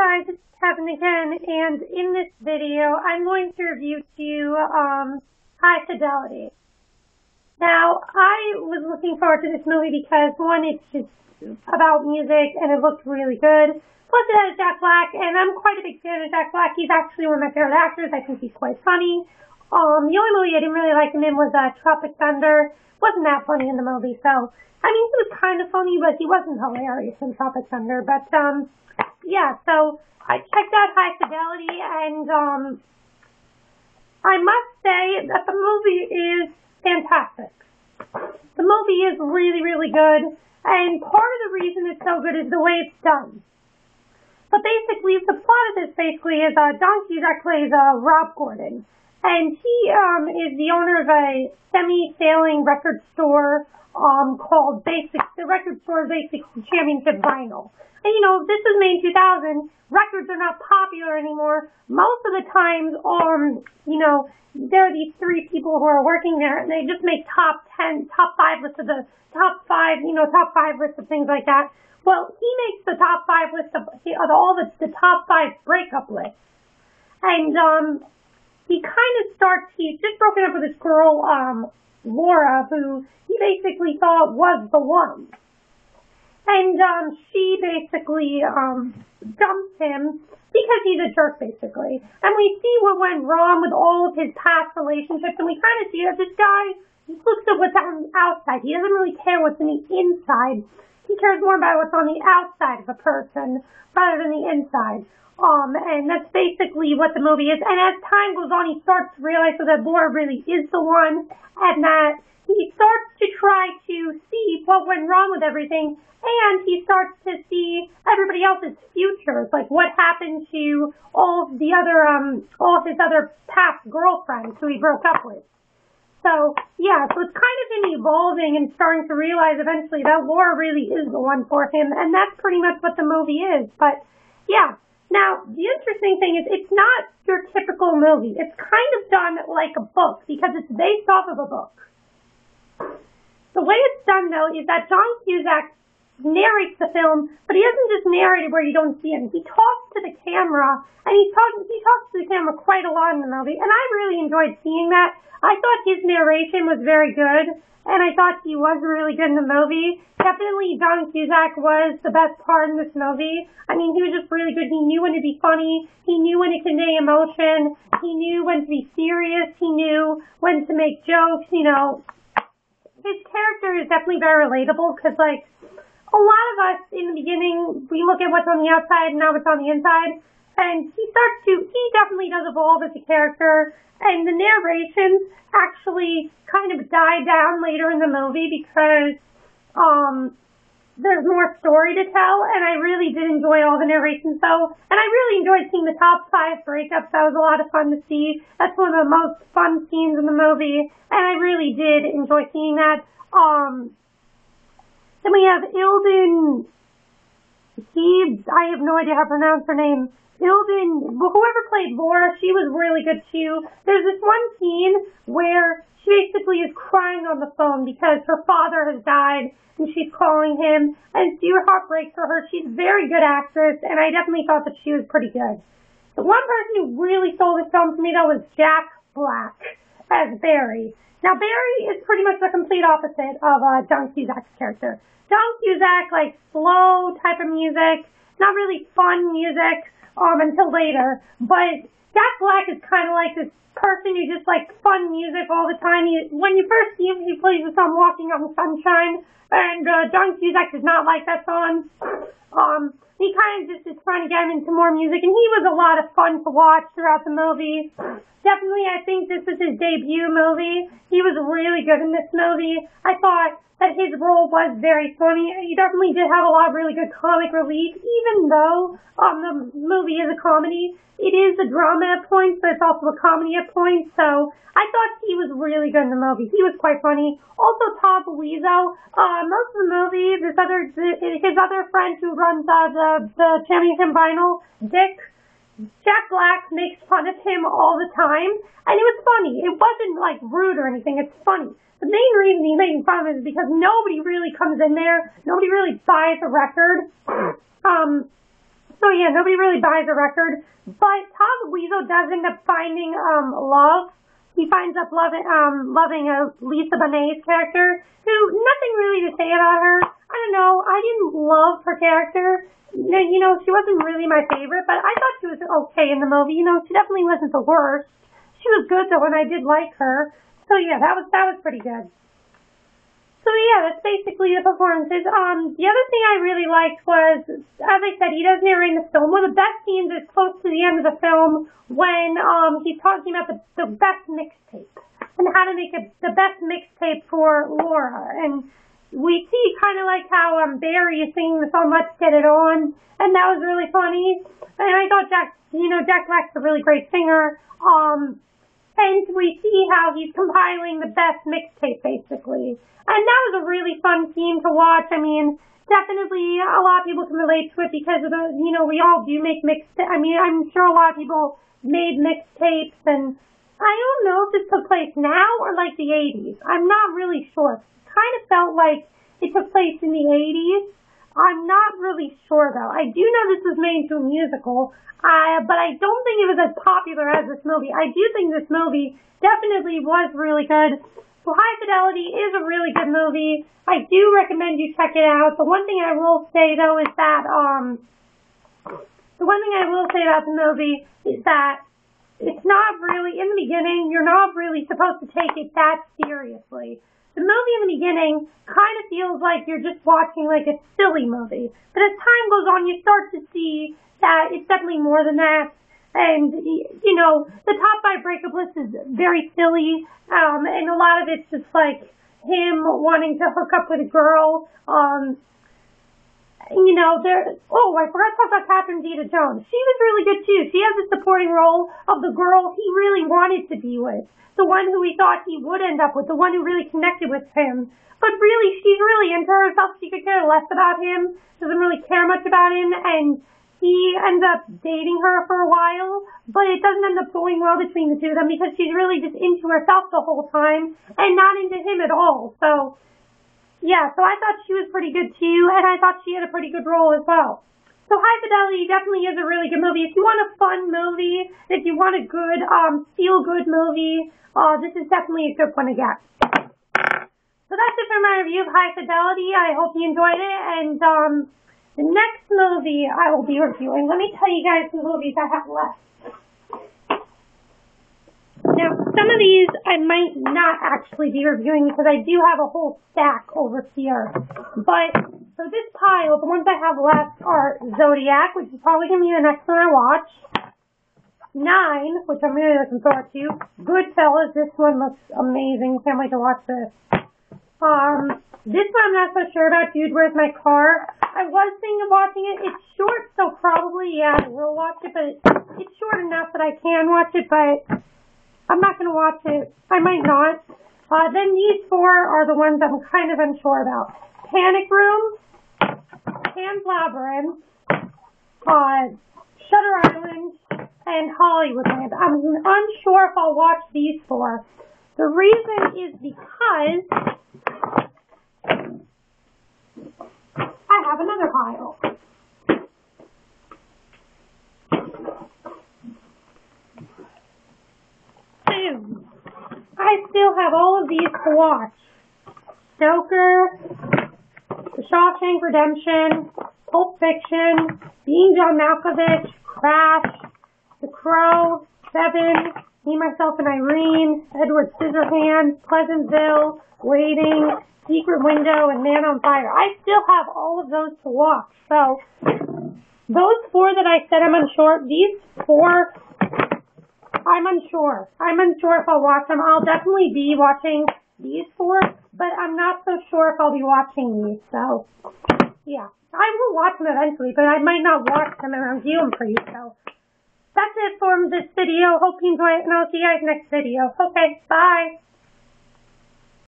guys, it's Kevin again, and in this video, I'm going to review to you High Fidelity. Now, I was looking forward to this movie because, one, it's just about music, and it looked really good. Plus, it has Jack Black, and I'm quite a big fan of Jack Black. He's actually one of my favorite actors. I think he's quite funny. The only movie I didn't really like him in was Tropic Thunder. Wasn't that funny in the movie, so, I mean, he was kind of funny, but he wasn't hilarious in Tropic Thunder. But, yeah, so I checked out High Fidelity, and I must say that the movie is fantastic. The movie is really, really good, and part of the reason it's so good is the way it's done. But basically, the plot of this basically is John Cusack plays Rob Gordon, and he is the owner of a semi-sailing record store called the record store is basically Championship Vinyl. And, you know, this is May 2000. Records are not popular anymore. Most of the times, you know, there are these three people who are working there, and they just make top 5 lists of the top 5 lists of things like that. Well, he makes the top 5 list of all the top 5 breakup lists. And, he kind of he's just broken up with this girl, Laura, who he basically thought was the one. And, she basically, dumps him because he's a jerk, basically. And we see what went wrong with all of his past relationships, and we kind of see that this guy, he looks at what's on the outside. He doesn't really care what's in the inside. He cares more about what's on the outside of a person rather than the inside. And that's basically what the movie is. And as time goes on, he starts to realize that Laura really is the one, and that he starts to try to see what went wrong with everything, and he starts to see everybody else's futures, like what happened to all of his other past girlfriends who he broke up with. So, yeah, so it's kind of him evolving and starting to realize eventually that Laura really is the one for him, and that's pretty much what the movie is. But, yeah. Now, the interesting thing is it's not your typical movie. It's kind of done like a book because it's based off of a book. The way it's done, though, is that John Cusack narrates the film, but he doesn't just narrate it where you don't see him. He talks to the camera, and he talks to the camera quite a lot in the movie, and I really enjoyed seeing that. I thought his narration was very good, and I thought he was really good in the movie. Definitely John Cusack was the best part in this movie. I mean, he was just really good. He knew when to be funny. He knew when to convey emotion. He knew when to be serious. He knew when to make jokes, you know. His character is definitely very relatable because, like, a lot of us in the beginning, we look at what's on the outside and now what's on the inside. And he definitely does evolve as a character. And the narration actually kind of died down later in the movie because there's more story to tell, and I really did enjoy all the narrations, though. And I really enjoyed seeing the top 5 breakups. That was a lot of fun to see. That's one of the most fun scenes in the movie, and I really did enjoy seeing that. Then we have Ilden. I have no idea how to pronounce her name. Ilden, whoever played Laura, she was really good too. There's this one scene where she basically is crying on the phone because her father has died, and she's calling him, and your heart breaks for her. She's a very good actress, and I definitely thought that she was pretty good. The one person who really stole this film for me, though, was Jack Black as Barry. Now, Barry is pretty much the complete opposite of John Cusack's character. John Cusack likes slow type of music, not really fun music, until later, but Jack Black is kind of like this person who just likes fun music all the time. When you first see him, he plays the song Walking on Sunshine, and John Cusack does not like that song. He kind of just is trying to get him into more music, and he was a lot of fun to watch throughout the movie. Definitely, I think this is his debut movie. He was really good in this movie. I thought that his role was very funny. He definitely did have a lot of really good comic relief, even though the movie is a comedy. It is a drama at points, but it's also a comedy at points, so I thought he was really good in the movie. He was quite funny. Also, Todd Luizzo, most of the movie, his other friend who runs the Championship Vinyl, Dick, Jack Black makes fun of him all the time, and it was funny. It wasn't, like, rude or anything. It's funny. The main reason he's making fun of it is because nobody really comes in there. Nobody really buys a record. So yeah, nobody really buys a record, but Tom Weasel does end up finding love. He finds up loving Lisa Bonet's character, who nothing really to say about her. I don't know. I didn't love her character. You know, she wasn't really my favorite, but I thought she was okay in the movie. You know, she definitely wasn't the worst. She was good though, and I did like her. So yeah, that was pretty good. So yeah, that's basically the performances. The other thing I really liked was, as I said, he does narrate the film. One of the best scenes is close to the end of the film when he's talking about the best mixtape and how to make the best mixtape for Laura. And we see kind of like how Barry is singing the song "Let's Get It On," and that was really funny. And I thought Jack Black's a really great singer. And we see how he's compiling the best mixtape, basically. And that was a really fun scene to watch. I mean, definitely a lot of people can relate to it because of the, you know, we all do make mixtapes. I mean, I'm sure a lot of people made mixtapes, and I don't know if this took place now or like the 80s. I'm not really sure. It kind of felt like it took place in the 80s. I'm not really sure, though. I do know this was made into a musical, but I don't think it was as popular as this movie. I do think this movie definitely was really good. So High Fidelity is a really good movie. I do recommend you check it out. The one thing I will say, though, is that, the one thing I will say about the movie is that it's not really, in the beginning, you're not really supposed to take it that seriously. The movie in the beginning kind of feels like you're just watching like a silly movie. But as time goes on, you start to see that it's definitely more than that. And, you know, the top 5 breakup list is very silly. And a lot of it's just like him wanting to hook up with a girl. You know, I forgot to talk about Catherine Zeta-Jones. She was really good too. She has a supporting role of the girl he really wanted to be with. The one who he thought he would end up with. The one who really connected with him. But really, she's really into herself. She could care less about him. Doesn't really care much about him. And he ends up dating her for a while, but it doesn't end up going well between the two of them because she's really just into herself the whole time and not into him at all. So, yeah, so I thought she was pretty good too, and I thought she had a pretty good role as well. So High Fidelity definitely is a really good movie. If you want a fun movie, if you want a good, feel-good movie, this is definitely a good one to get. So that's it for my review of High Fidelity. I hope you enjoyed it, and, the next movie I will be reviewing, let me tell you guys the movies I have left. Now, some of these I might not actually be reviewing because I do have a whole stack over here. But for this pile, the ones I have left are Zodiac, which is probably going to be the next one I watch. 9, which I'm really looking forward to. Goodfellas, this one looks amazing. Can't wait to watch this. This one I'm not so sure about. Dude, Where's My Car? I was thinking of watching it. It's short, so probably, yeah, I will watch it, but it's short enough that I can watch it, but I'm not going to watch it. I might not. Then these 4 are the ones I'm kind of unsure about. Panic Room, Pan's Labyrinth, Shutter Island, and Hollywoodland. I'm unsure if I'll watch these 4. The reason is because I have another pile. I still have all of these to watch. Stoker, The Shawshank Redemption, Pulp Fiction, Being John Malkovich, Crash, The Crow, 7, Me, Myself, and Irene, Edward Scissorhands, Pleasantville, Waiting, Secret Window, and Man on Fire. I still have all of those to watch. So, those 4 that I said I'm unsure, these 4, I'm unsure. I'm unsure if I'll watch them. I'll definitely be watching these 4, but I'm not so sure if I'll be watching these. So, yeah. I will watch them eventually, but I might not watch them and review them for you. So, that's it for this video. Hope you enjoy it, and I'll see you guys next video. Okay, bye.